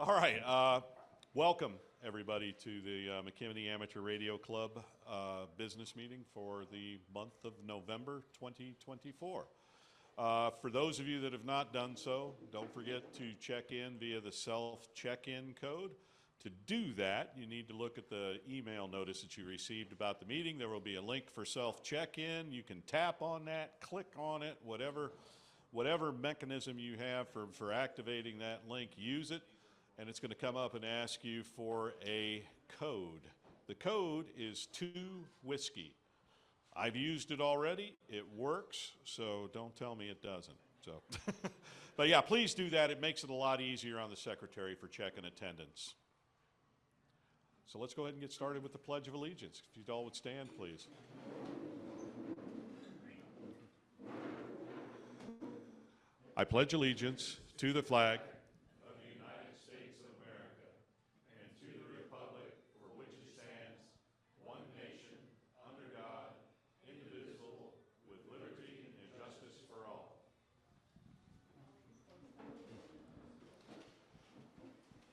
All right. Welcome, everybody, to the McKinney Amateur Radio Club business meeting for the month of November 2024. For those of you that have not done so, don't forget to check in via the self-check-in code. To do that, you need to look at the email notice that you received about the meeting. There will be a link for self-check-in. You can tap on that, click on it, whatever mechanism you have for activating that link, use it. And it's going to come up and ask you for a code. The code is 2 whiskey. I've used it already. It works, so don't tell me it doesn't. So, but yeah, please do that. It makes it a lot easier on the secretary for checking attendance. So let's go ahead and get started with the Pledge of Allegiance. If you all would stand, please. I pledge allegiance to the flag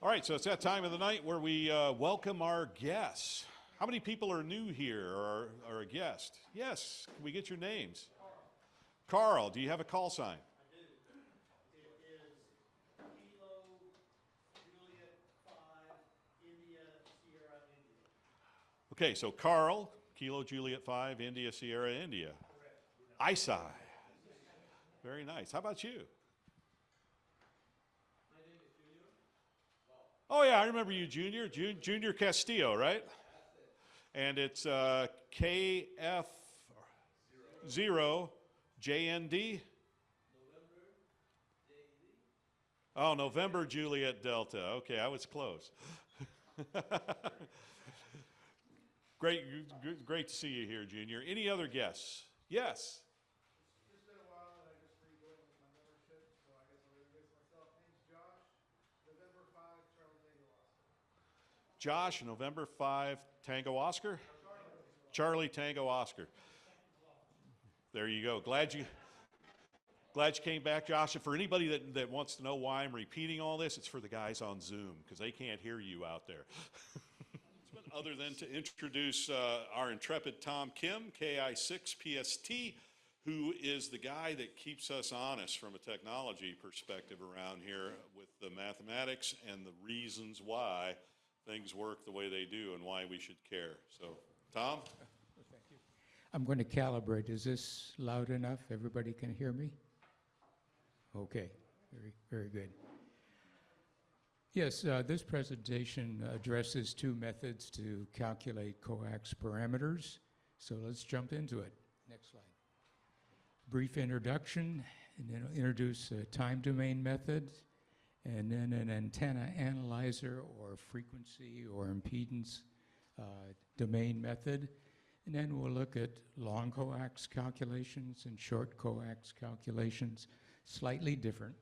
All right, so it's that time of the night where we welcome our guests. How many people are new here or are a guest? Yes, can we get your names? Carl, do you have a call sign? I do. It is Kilo Juliet 5 India Sierra India. Okay, so Carl, Kilo Juliet 5 India Sierra India. Correct. ISI. Very nice. How about you? Oh, yeah, I remember you, Junior. Junior Castillo, right? And it's KF0JND. Oh, November Juliet Delta. Okay, I was close. Great to see you here, Junior. Any other guests? Yes. It's been a while, and I just rejoined with my membership, so I guess I'll introduce myself. Name's Josh, November 5, Charlie Tango Oscar. Josh, November 5, Tango Oscar? Charlie Tango Oscar. There you go. Glad you came back, Josh. And for anybody that wants to know why I'm repeating all this, it's for the guys on Zoom, because they can't hear you out there. Other than to introduce our intrepid Tom Kim, KI6PST, who is the guy that keeps us honest from a technology perspective around here with the mathematics and the reasons why things work the way they do and why we should care. So, Tom? Thank you. I'm going to calibrate. Is this loud enough? Everybody can hear me? Okay, very good. Yes, this presentation addresses 2 methods to calculate coax parameters. So let's jump into it. Next slide. Brief introduction, and then I'll introduce a time domain method, and then an antenna analyzer or frequency or impedance domain method. And then we'll look at long coax calculations and short coax calculations, slightly different.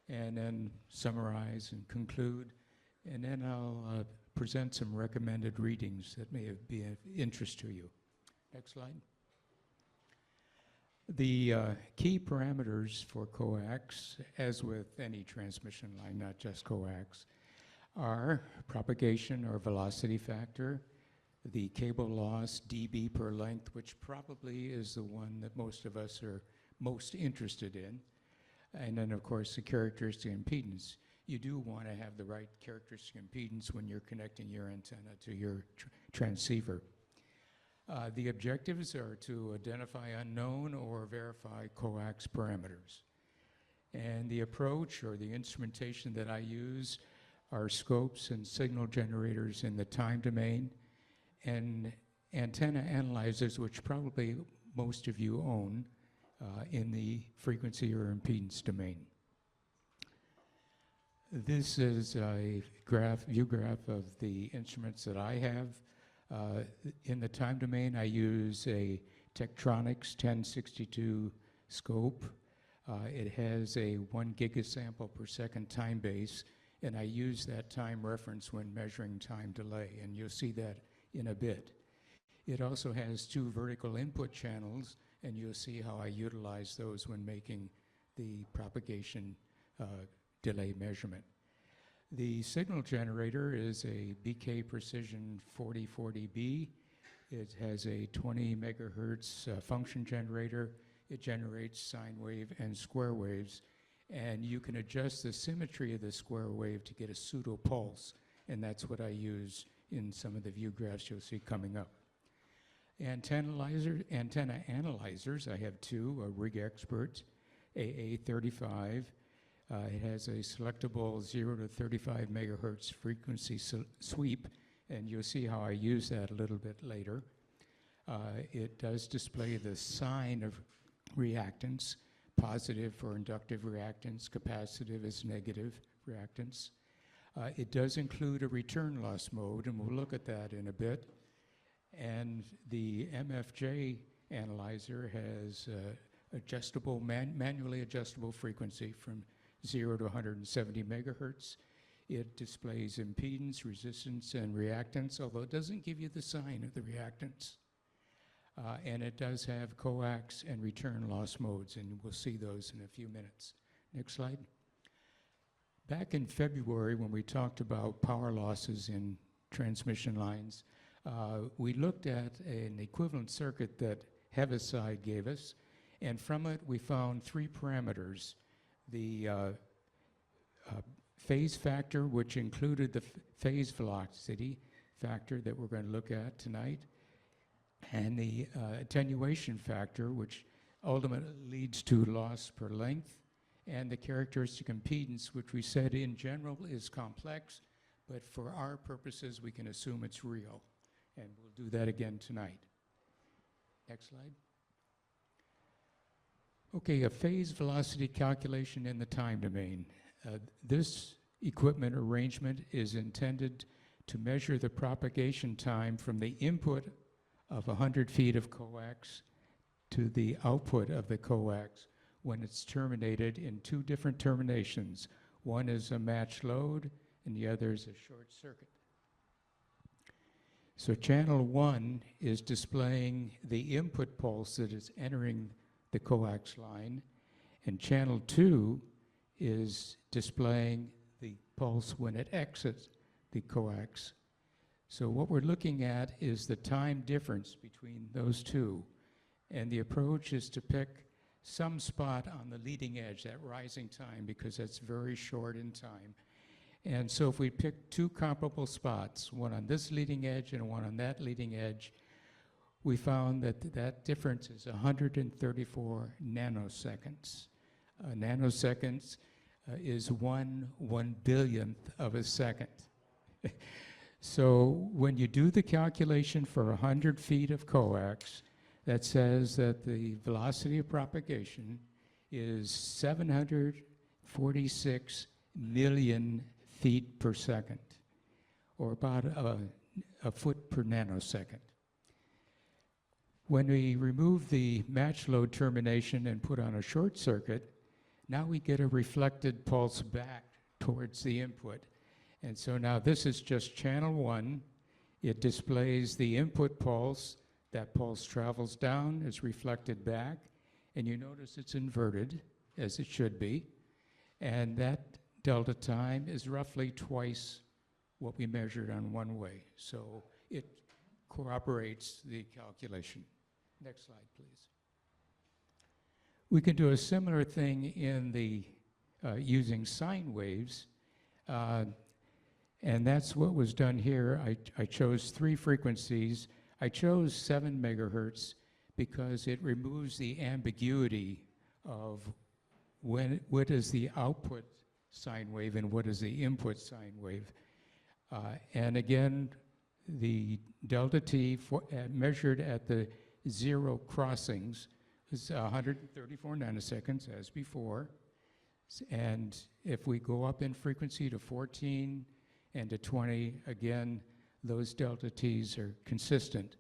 And then summarize and conclude. And then I'll present some recommended readings that may be of interest to you. Next slide. The key parameters for coax, as with any transmission line, not just coax, are propagation or velocity factor, the cable loss, dB per length, which probably is the one that most of us are most interested in. And then, of course, the characteristic impedance. You do want to have the right characteristic impedance when you're connecting your antenna to your transceiver. The objectives are to identify unknown or verify coax parameters. And the approach or the instrumentation that I use are scopes and signal generators in the time domain and antenna analyzers, which probably most of you own, in the frequency or impedance domain. This is a view graph of the instruments that I have. In the time domain, I use a Tektronix 1062 scope. It has a 1 gigasample per second time base, and I use that time reference when measuring time delay, and you'll see that in a bit. It also has 2 vertical input channels, and you'll see how I utilize those when making the propagation delay measurement. The signal generator is a BK Precision 4040B. It has a 20 megahertz function generator. It generates sine wave and square waves, and you can adjust the symmetry of the square wave to get a pseudo pulse, and that's what I use in some of the view graphs you'll see coming up. Antenna analyzers, I have two, a Rig Expert AA35. It has a selectable 0 to 35 megahertz frequency sweep, and you'll see how I use that a little bit later. It does display the sign of reactance, positive for inductive reactance, capacitive is negative reactance. It does include a return loss mode, and we'll look at that in a bit. And the MFJ analyzer has adjustable, manually adjustable frequency from 0 to 170 megahertz. It displays impedance, resistance, and reactance, although it doesn't give you the sign of the reactance. And it does have coax and return loss modes, and we'll see those in a few minutes. Next slide. Back in February, when we talked about power losses in transmission lines, we looked at an equivalent circuit that Heaviside gave us, and from it we found three parameters. The phase factor, which included the phase velocity factor that we're going to look at tonight, and the attenuation factor, which ultimately leads to loss per length, and the characteristic impedance, which we said in general is complex, but for our purposes we can assume it's real. And we'll do that again tonight. Next slide. Okay, a phase velocity calculation in the time domain. This equipment arrangement is intended to measure the propagation time from the input of 100 feet of coax to the output of the coax when it's terminated in two different terminations. One is a match load and the other is a short circuit. So channel 1 is displaying the input pulse that is entering the coax line, and channel 2 is displaying the pulse when it exits the coax. So what we're looking at is the time difference between those two, and the approach is to pick some spot on the leading edge, that rising time, because that's very short in time. And so if we pick two comparable spots, one on this leading edge and one on that leading edge, we found that that difference is 134 nanoseconds. Nanoseconds is 1/1,000,000th of a second. So when you do the calculation for 100 feet of coax, that says that the velocity of propagation is 746 million feet per second, or about a foot per nanosecond. When we remove the match load termination and put on a short circuit, now we get a reflected pulse back towards the input. And so now this is just channel 1. It displays the input pulse. That pulse travels down, is reflected back, and you notice it's inverted, as it should be. And that delta time is roughly twice what we measured on one way. So it corroborates the calculation. Next slide, please. We can do a similar thing in the using sine waves, and that's what was done here. I chose three frequencies. I chose 7 megahertz because it removes the ambiguity of what is the output sine wave and what is the input sine wave. And again, the delta t measured at the 0 crossings is 134 nanoseconds as before. And if we go up in frequency to 14 and to 20, again, those delta t's are consistent.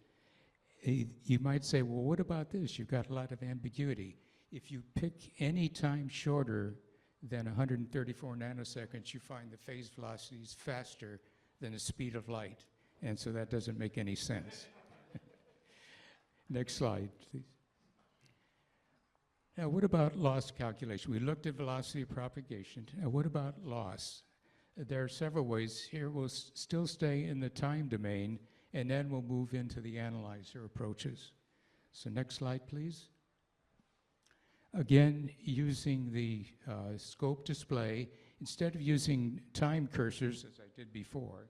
You might say, well, what about this? You've got a lot of ambiguity. If you pick any time shorter than 134 nanoseconds, you find the phase velocity is faster than the speed of light. And so that doesn't make any sense. Next slide, please. Now, what about loss calculation? We looked at velocity of propagation. Now, what about loss? There are several ways. Here we'll still stay in the time domain, and then we'll move into the analyzer approaches. So next slide, please. Again, using the scope display, instead of using time cursors, as I did before,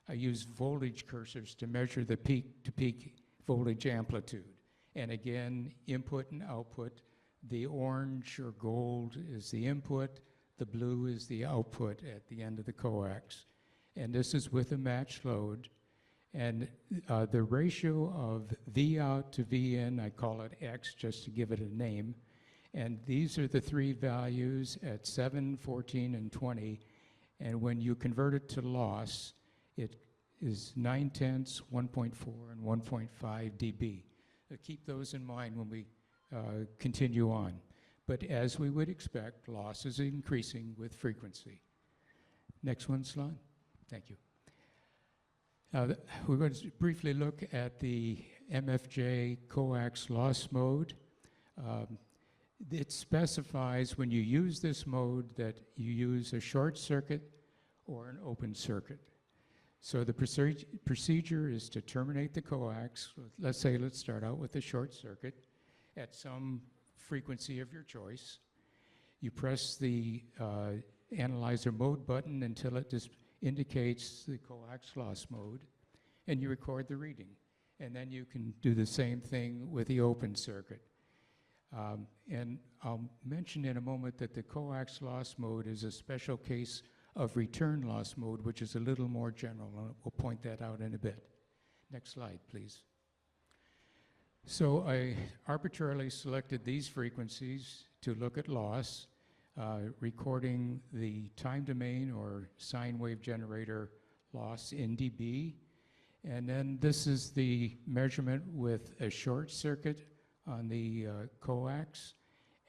I use voltage cursors to measure the peak-to-peak voltage amplitude. And again, input and output. The orange or gold is the input, the blue is the output at the end of the coax. And this is with a matched load. And the ratio of V out to V in, I call it X just to give it a name. And these are the three values at 7, 14, and 20. And when you convert it to loss, it is 9/10, 1.4, and 1.5 dB. Keep those in mind when we continue on. But as we would expect, loss is increasing with frequency. Next one, slide. Thank you. We're going to briefly look at the MFJ coax loss mode. It specifies when you use this mode that you use a short circuit or an open circuit. So the procedure is to terminate the coax. Let's start out with a short circuit at some frequency of your choice. You press the analyzer mode button until it just indicates the coax loss mode, and you record the reading. And then you can do the same thing with the open circuit. And I'll mention in a moment that the coax loss mode is a special case of return loss mode, which is a little more general. We'll point that out in a bit. Next slide, please. So I arbitrarily selected these frequencies to look at loss, recording the time domain or sine wave generator loss in dB. And then this is the measurement with a short circuit on the coax,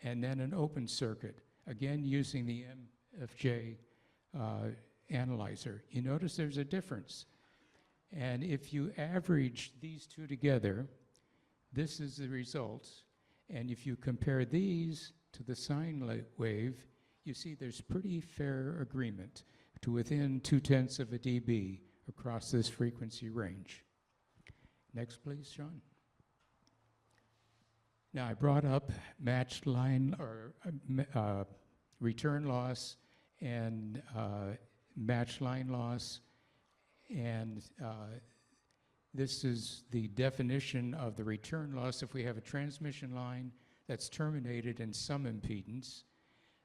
and then an open circuit, again using the MFJ analyzer. You notice there's a difference. And if you average these two together, this is the results. And if you compare these to the sine wave, you see there's pretty fair agreement to within 0.2 of a dB across this frequency range. Next, please, Sean. Now, I brought up matched line or return loss and matched line loss, and this is the definition of the return loss. If we have a transmission line that's terminated in some impedance,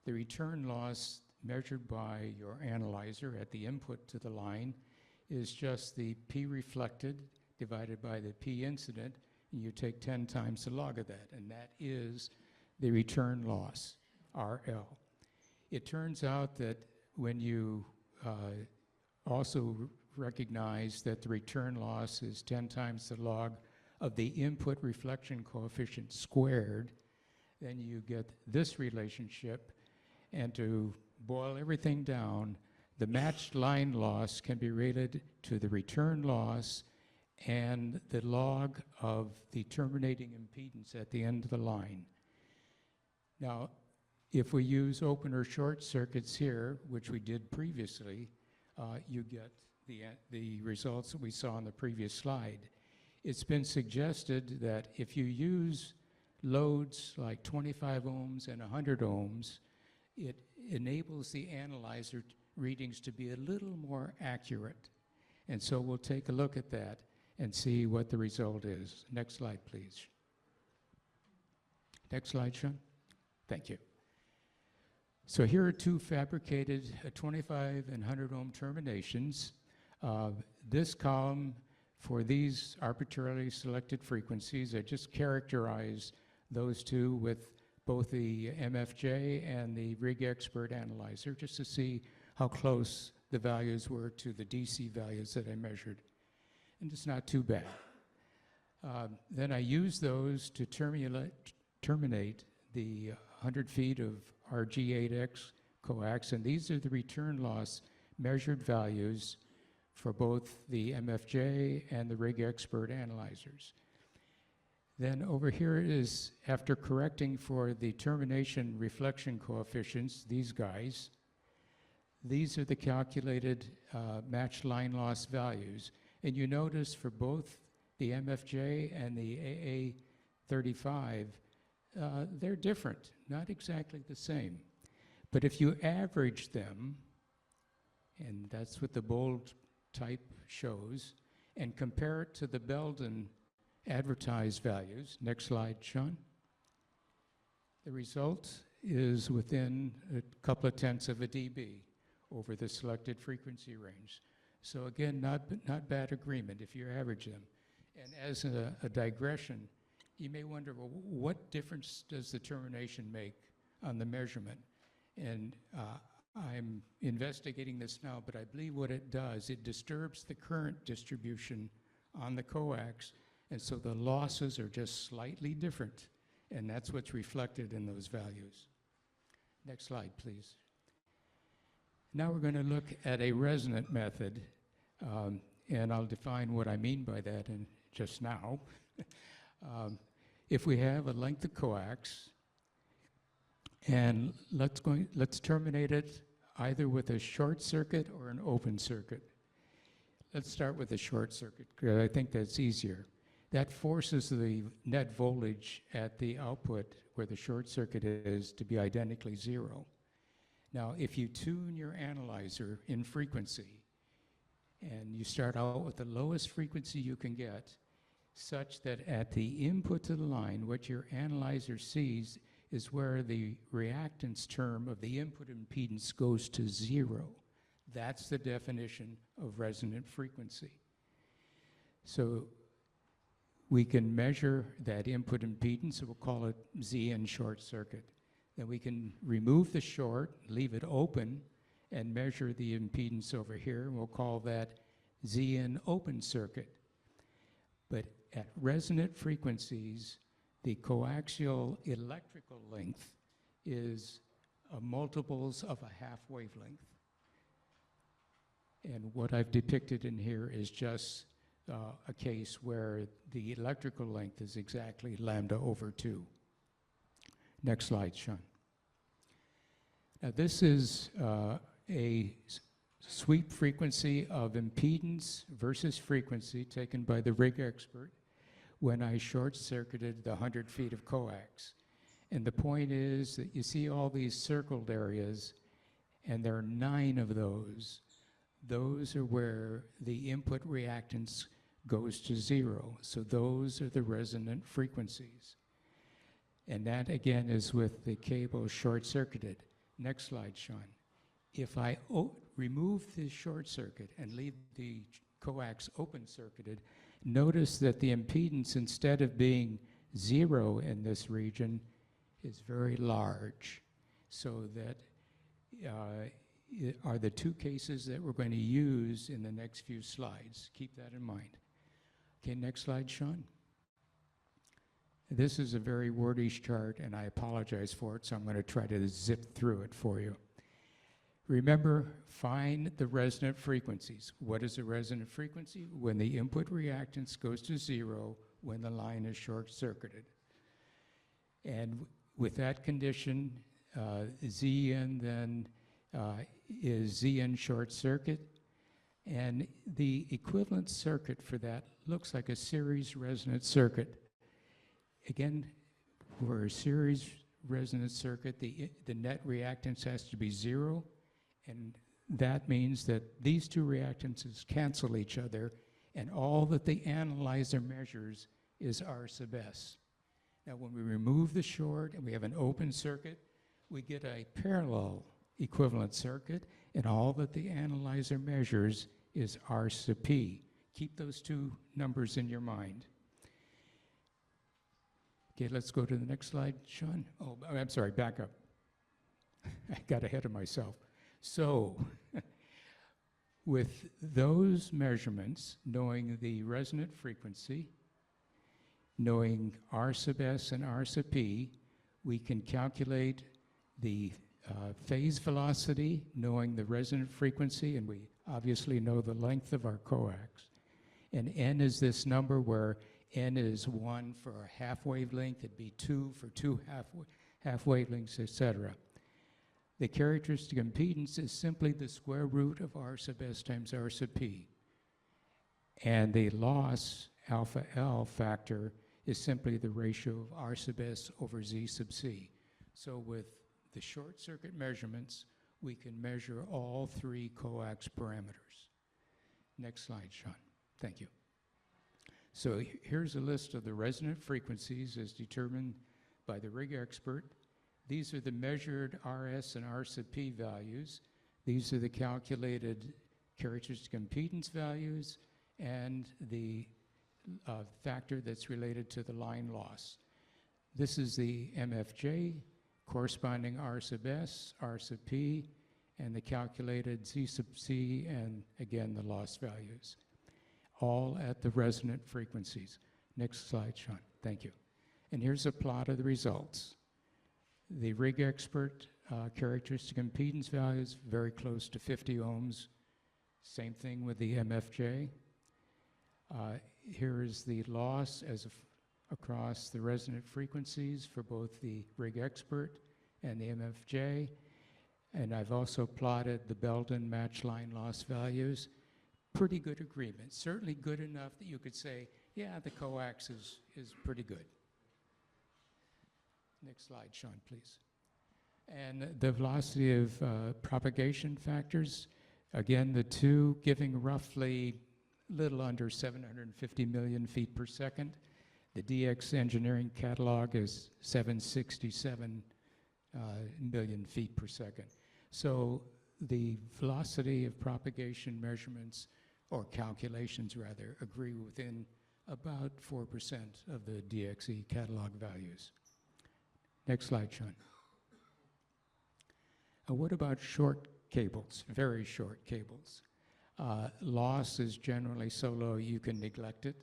the return loss measured by your analyzer at the input to the line is just the P reflected divided by the P incident, and you take 10 times the log of that, and that is the return loss, RL. It turns out that when you also recognize that the return loss is 10 times the log of the input reflection coefficient squared, then you get this relationship. And to boil everything down, the matched line loss can be related to the return loss and the log of the terminating impedance at the end of the line. Now, if we use open or short circuits here, which we did previously, you get the results that we saw on the previous slide. It's been suggested that if you use loads like 25 ohms and 100 ohms, it enables the analyzer readings to be a little more accurate. And so we'll take a look at that and see what the result is. Next slide, please. Next slide, Sean. Thank you. So here are two fabricated 25 and 100 ohm terminations. This column for these arbitrarily selected frequencies, I just characterize those two with both the MFJ and the Rig Expert analyzer just to see how close the values were to the DC values that I measured. And it's not too bad. Then I use those to terminate the 100 feet of RG8X coax, and these are the return loss measured values for both the MFJ and the Rig Expert analyzers. Then over here is, after correcting for the termination reflection coefficients, these guys, These are the calculated matched line loss values. And you notice for both the MFJ and the AA35, they're different, not exactly the same. But if you average them, and that's what the bold type shows, and compare it to the Belden advertised values, next slide, Sean, the result is within a couple of tenths of a dB over the selected frequency range. So again, not bad agreement if you average them. And as a digression, you may wonder, well, what difference does the termination make on the measurement? And I'm investigating this now, but I believe what it does, it disturbs the current distribution on the coax, and so the losses are just slightly different, and that's what's reflected in those values. Next slide, please. Now we're going to look at a resonant method, and I'll define what I mean by that in just now. If we have a length of coax, and let's terminate it either with a short circuit or an open circuit. Let's start with a short circuit, because I think that's easier. That forces the net voltage at the output where the short circuit is to be identically zero. Now, if you tune your analyzer in frequency, and you start out with the lowest frequency you can get, such that at the input to the line, what your analyzer sees is where the reactance term of the input impedance goes to zero. That's the definition of resonant frequency. So we can measure that input impedance, so we'll call it Z in short circuit. Then we can remove the short, leave it open, and measure the impedance over here, and we'll call that Z in open circuit. But at resonant frequencies, the coaxial electrical length is multiples of a half wavelength. And what I've depicted in here is just a case where the electrical length is exactly lambda over 2. Next slide, Sean. Now this is a sweep frequency of impedance versus frequency taken by the rig expert when I short-circuited the 100 feet of coax. And the point is that you see all these circled areas, and there are 9 of those. Those are where the input reactance goes to 0. So those are the resonant frequencies. And that, again, is with the cable short-circuited. Next slide, Sean. If I remove the short circuit and leave the coax open-circuited, notice that the impedance, instead of being 0 in this region, is very large. So that are the 2 cases that we're going to use in the next few slides. Keep that in mind. Okay, next slide, Sean. This is a very wordy chart, and I apologize for it, so I'm going to try to zip through it for you. Remember, find the resonant frequencies. What is a resonant frequency? When the input reactance goes to 0 when the line is short-circuited. And with that condition, Zn then is Zn short circuit, and the equivalent circuit for that looks like a series resonant circuit. Again, for a series resonant circuit, the net reactance has to be 0, and that means that these 2 reactances cancel each other, and all that the analyzer measures is R sub S. Now, when we remove the short and we have an open circuit, we get a parallel equivalent circuit, and all that the analyzer measures is R sub P. Keep those 2 numbers in your mind. Okay, let's go to the next slide, Sean. Oh, I'm sorry, back up. I got ahead of myself. So, with those measurements, knowing the resonant frequency, knowing R sub S and R sub P, we can calculate the phase velocity, knowing the resonant frequency, and we obviously know the length of our coax. And N is this number where N is 1 for a half wavelength, it'd be 2 for 2 half wavelengths, etc. The characteristic impedance is simply the square root of R sub S times R sub P. And the loss, alpha L factor, is simply the ratio of R sub S over Z sub C. So with the short circuit measurements, we can measure all three coax parameters. Next slide, Sean. Thank you. So here's a list of the resonant frequencies as determined by the rig expert. These are the measured RS and R sub P values. These are the calculated characteristic impedance values and the factor that's related to the line loss. This is the MFJ, corresponding R sub S, R sub P, and the calculated Z sub C, and again, the loss values, all at the resonant frequencies. Next slide, Sean. Thank you. And here's a plot of the results. The rig expert characteristic impedance values very close to 50 ohms. Same thing with the MFJ. Here is the loss across the resonant frequencies for both the rig expert and the MFJ. And I've also plotted the Belden match line loss values. Pretty good agreement. Certainly good enough that you could say, yeah, the coax is pretty good. Next slide, Sean, please. And the velocity of propagation factors, again, the two giving roughly little under 750 million feet per second. The DX engineering catalog is 767 million feet per second. So the velocity of propagation measurements, or calculations rather, agree within about 4% of the DXE catalog values. Next slide, Sean. What about short cables, very short cables? Loss is generally so low you can neglect it.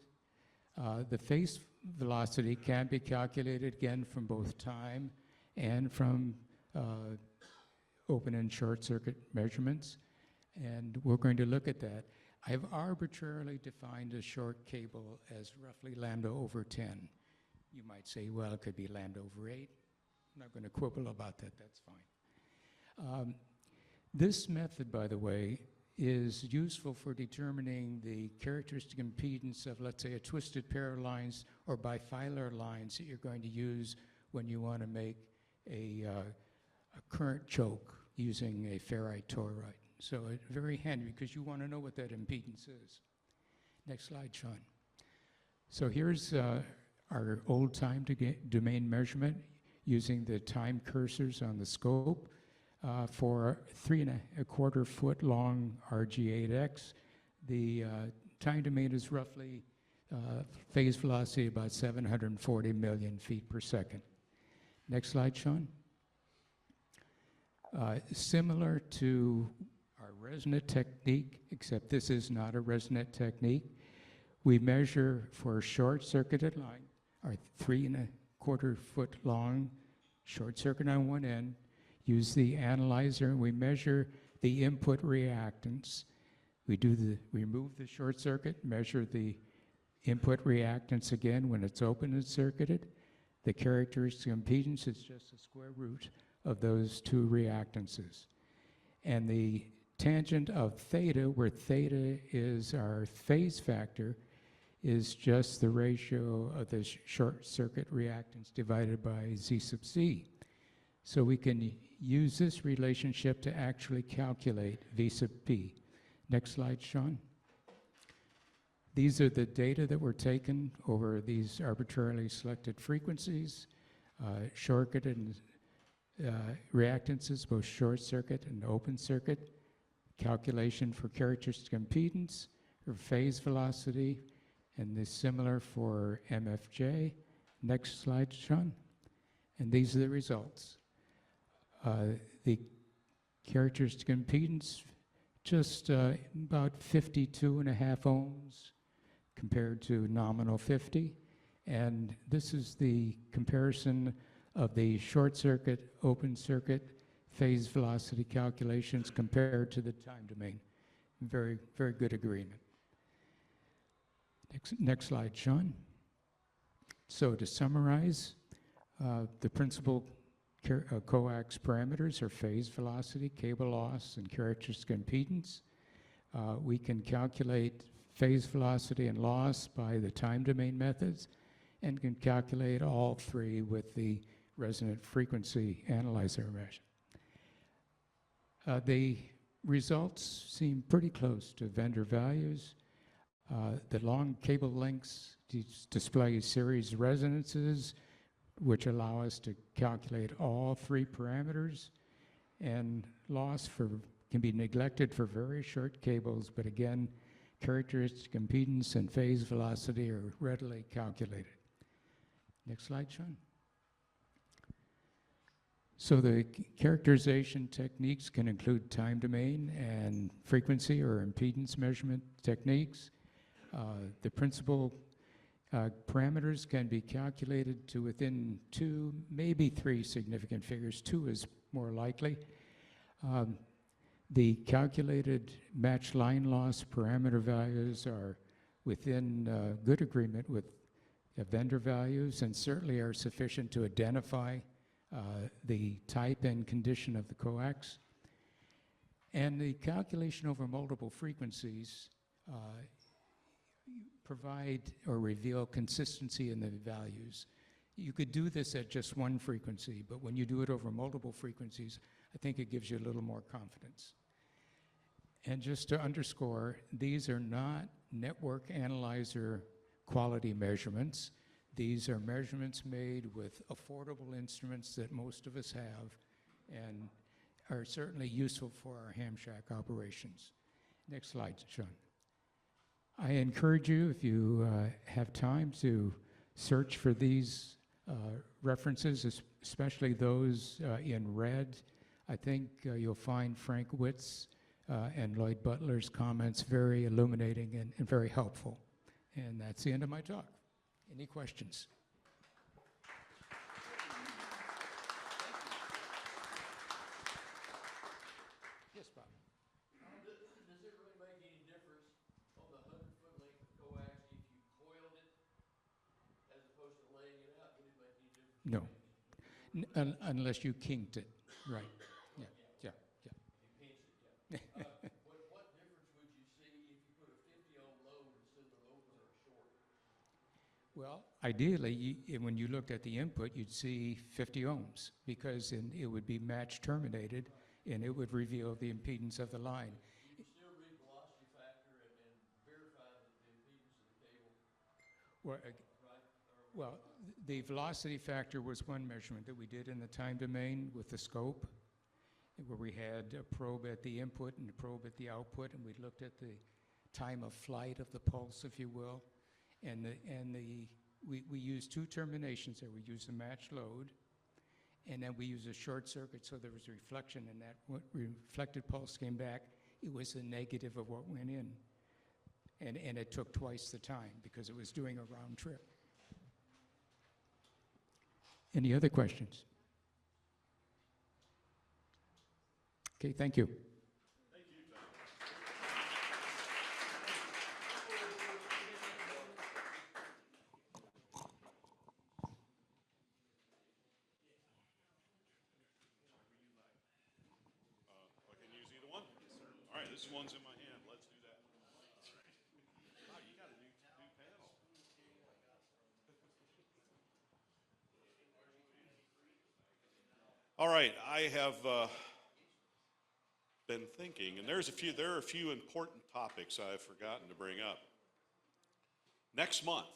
The phase velocity can be calculated again from both time and from open and short circuit measurements, and we're going to look at that. I've arbitrarily defined a short cable as roughly lambda over 10. You might say, well, it could be lambda over 8. I'm not going to quibble about that, that's fine. This method, by the way, is useful for determining the characteristic impedance of, let's say, a twisted pair of lines or bifilar lines that you're going to use when you want to make a current choke using a ferrite toroid. So it's very handy because you want to know what that impedance is. Next slide, Sean. So here's our old time domain measurement using the time cursors on the scope. For 3¼ foot long RG8X, the time domain is roughly phase velocity about 740 million feet per second. Next slide, Sean. Similar to our resonant technique, except this is not a resonant technique, we measure for a short-circuited line, our 3¼ foot long short circuit on one end, use the analyzer, and we measure the input reactance. We remove the short circuit, measure the input reactance again when it's open and circuited. The characteristic impedance is just the square root of those two reactances. And the tangent of theta, where theta is our phase factor, is just the ratio of the short circuit reactance divided by Z sub C. So we can use this relationship to actually calculate V sub P. Next slide, Sean. These are the data that were taken over these arbitrarily selected frequencies, short-circuit and reactances, both short circuit and open circuit, calculation for characteristic impedance, or phase velocity, and this similar for MFJ. Next slide, Sean. And these are the results. The characteristic impedance, just about 52.5 ohms compared to nominal 50. And this is the comparison of the short circuit, open circuit phase velocity calculations compared to the time domain. Very, very good agreement. Next slide, Sean. So to summarize, the principal coax parameters are phase velocity, cable loss, and characteristic impedance. We can calculate phase velocity and loss by the time domain methods, and can calculate all three with the resonant frequency analyzer measure. The results seem pretty close to vendor values. The long cable lengths display series resonances, which allow us to calculate all three parameters, and loss can be neglected for very short cables, but again, characteristic impedance and phase velocity are readily calculated. Next slide, Sean. So the characterization techniques can include time domain and frequency or impedance measurement techniques. The principal parameters can be calculated to within 2, maybe 3 significant figures. 2 is more likely. The calculated match line loss parameter values are within good agreement with vendor values, and certainly are sufficient to identify the type and condition of the coax. And the calculation over multiple frequencies provide or reveal consistency in the values. You could do this at just one frequency, but when you do it over multiple frequencies, I think it gives you a little more confidence. And just to underscore, these are not network analyzer quality measurements. These are measurements made with affordable instruments that most of us have and are certainly useful for our ham shack operations. Next slide, Sean. I encourage you, if you have time, to search for these references, especially those in red. I think you'll find Frank Witt's and Lloyd Butler's comments very illuminating and very helpful. And that's the end of my talk. Any questions? Yes, Bob. Does it really make any difference on the 100-foot length of coax if you coiled it as opposed to laying it out? Would it make any difference? No, unless you kinked it, right? Yeah. You pinch it, yeah. What difference would you see if you put a 50-ohm load instead of the loads that are short? Well, ideally, when you looked at the input, you'd see 50 ohms because it would be match terminated, and it would reveal the impedance of the line. You can still read velocity factor and verify that the impedance of the cable, Well, right? Well, the velocity factor was one measurement that we did in the time domain with the scope, where we had a probe at the input and a probe at the output, and we looked at the time of flight of the pulse, if you will. We used 2 terminations there. We used a match load, and then we used a short circuit, so there was a reflection, and that reflected pulse came back. It was the negative of what went in. And it took twice the time because it was doing a round trip. Any other questions? Okay, thank you. Thank you, Tom. I can use either one? All right, this one's in my hand. Let's do that. Wow, you got a new panel. All right, I have been thinking, and there are a few important topics I've forgotten to bring up. Next month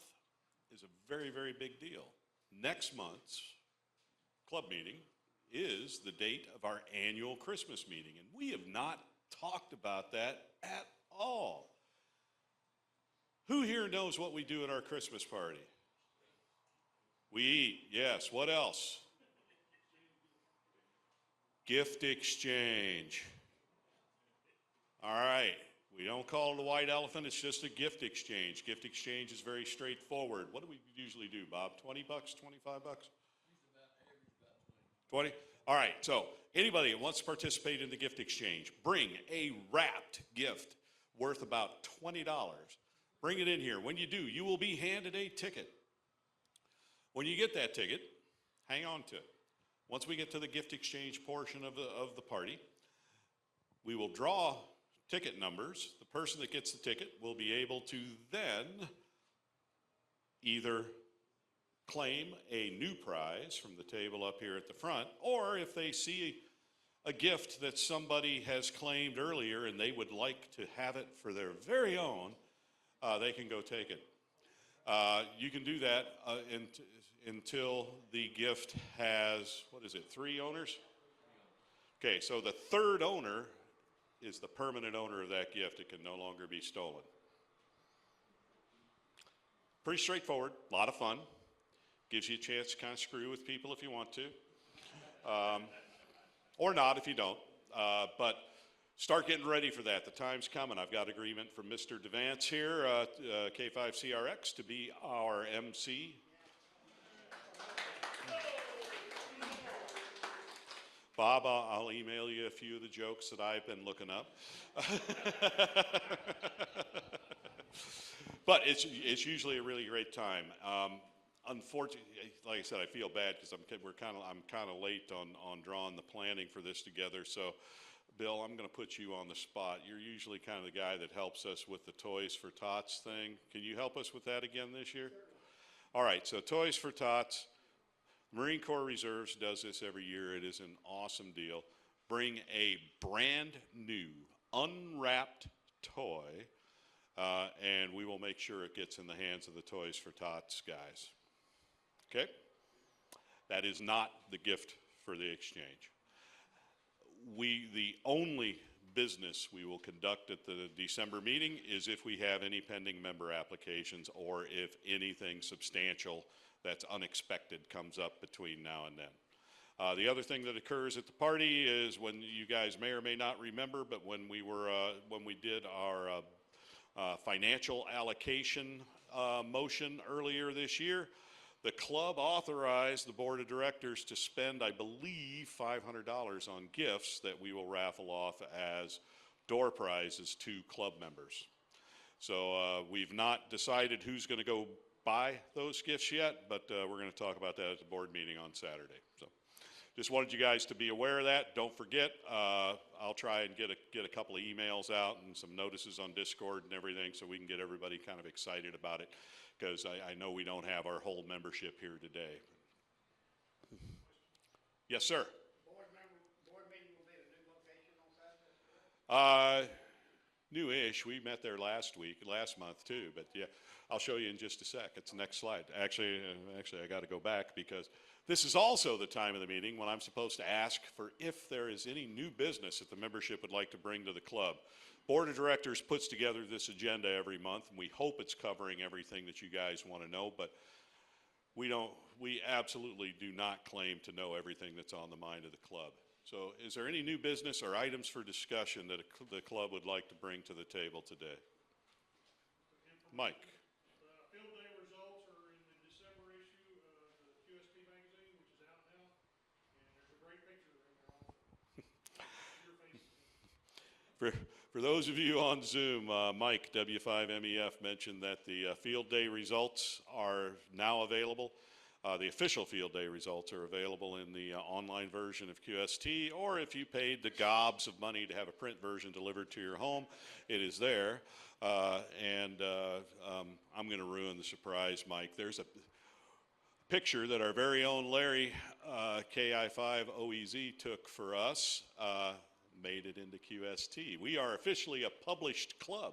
is a very, very big deal. Next month's club meeting is the date of our annual Christmas meeting, and we have not talked about that at all. Who here knows what we do at our Christmas party? We eat, yes. What else? Gift exchange. All right. We don't call it a white elephant. It's just a gift exchange. Gift exchange is very straightforward. What do we usually do, Bob? 20 bucks, 25 bucks? 20? All right. So anybody that wants to participate in the gift exchange, bring a wrapped gift worth about $20. Bring it in here. When you do, you will be handed a ticket. When you get that ticket, hang on to it. Once we get to the gift exchange portion of the party, we will draw ticket numbers. The person that gets the ticket will be able to then either claim a new prize from the table up here at the front, or if they see a gift that somebody has claimed earlier and they would like to have it for their very own, they can go take it. You can do that until the gift has, what is it, 3 owners? Okay, so the third owner is the permanent owner of that gift. It can no longer be stolen. Pretty straightforward, a lot of fun. Gives you a chance to kind of screw with people if you want to. Or not if you don't. But start getting ready for that. The time's coming. I've got agreement from Mr. Devance here, K5CRX, to be our MC. Bob, I'll email you a few of the jokes that I've been looking up. But it's usually a really great time. Unfortunately, like I said, I feel bad because I'm kind of late on drawing the planning for this together. So, Bill, I'm going to put you on the spot. You're usually kind of the guy that helps us with the Toys for Tots thing. Can you help us with that again this year? All right. So, Toys for Tots. Marine Corps Reserves does this every year. It is an awesome deal. Bring a brand new, unwrapped toy, and we will make sure it gets in the hands of the Toys for Tots guys. Okay? That is not the gift for the exchange. The only business we will conduct at the December meeting is if we have any pending member applications or if anything substantial that's unexpected comes up between now and then. The other thing that occurs at the party is when you guys may or may not remember, but when we did our financial allocation motion earlier this year, the club authorized the board of directors to spend, I believe, $500 on gifts that we will raffle off as door prizes to club members. So we've not decided who's going to go buy those gifts yet, but we're going to talk about that at the board meeting on Saturday. So just wanted you guys to be aware of that. Don't forget, I'll try and get a couple of emails out and some notices on Discord and everything so we can get everybody kind of excited about it, because I know we don't have our whole membership here today. Yes, sir. Board meeting will be at a new location on Saturday? New-ish. We met there last month too, but yeah, I'll show you in just a sec. It's the next slide. Actually, I got to go back because this is also the time of the meeting when I'm supposed to ask for if there is any new business that the membership would like to bring to the club. Board of Directors puts together this agenda every month, and we hope it's covering everything that you guys want to know, but we absolutely do not claim to know everything that's on the mind of the club. So is there any new business or items for discussion that the club would like to bring to the table today? Mike. Field day results are in the December issue of the QST magazine, which is out now, and there's a great picture in there also. Your face. For those of you on Zoom, Mike, W5MEF, mentioned that the field day results are now available. The official field day results are available in the online version of QST, or if you paid the gobs of money to have a print version delivered to your home, it is there. I'm going to ruin the surprise, Mike. There's a picture that our very own Larry, KI5OEZ, took for us. Made it into QST. We are officially a published club.